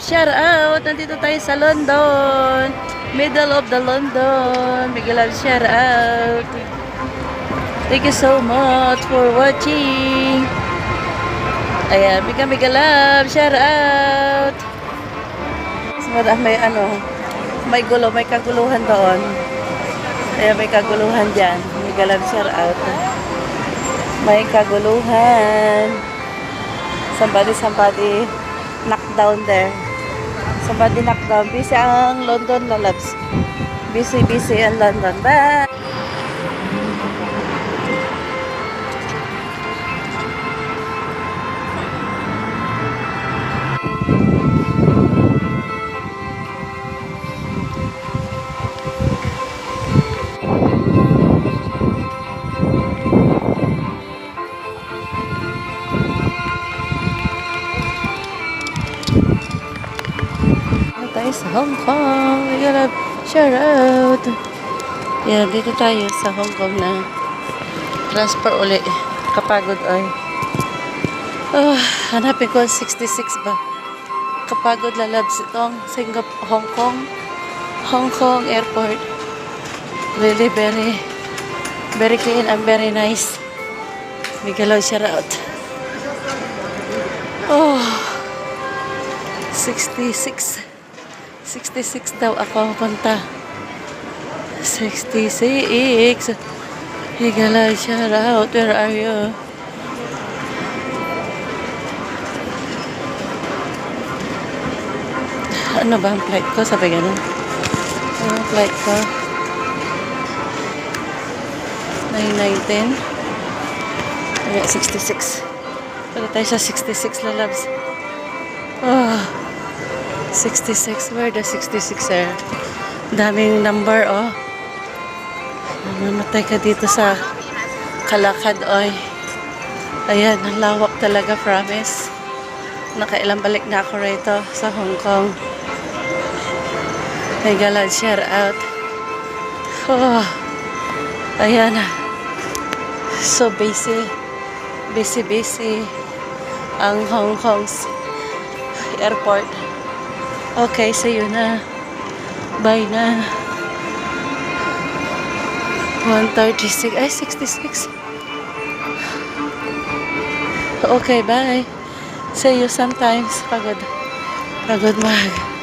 shout out! Nandito tayo sa London. Middle of the London. Big love, shout out. Thank you so much for watching. Ayan, big love, shout out. May gulo, may kaguluhan doon. Ayan, may kaguluhan dyan. Big love, shout out. May kaguluhan. Somebody knocked down there. Somebody knocked down. Busy ang London, lalabs. Busy ang London. Bye! Tayo sa Hong Kong. We gotta shout out. Yeah, dito tayo sa Hong Kong na transfer uli. Kapagod ay. Hanapin ko 66 ba? Kapagod lalabs itong Hong Kong airport. Really very clean and very nice. Miguel, shout out. 66 daw ako punta. 66. Higala, shout out. Where are you? Ano ba ang flight ko? Sabi ganun. Ano ang flight ko? 9:19. Kaya 66. Pala tayo sa 66 lalabs. 66. Where the 66 are? Daming number, Mamatay ka dito sa kalakad, Ayan, ang lawak talaga, promise. Nakailang balik na ako rito sa Hong Kong. Hey, galad, shout out. Ayan. So busy ang Hong Kong's airport. Okay, see you na. Bye na. 136. Ay, 66. Okay, bye. See you sometimes. Pagod mag.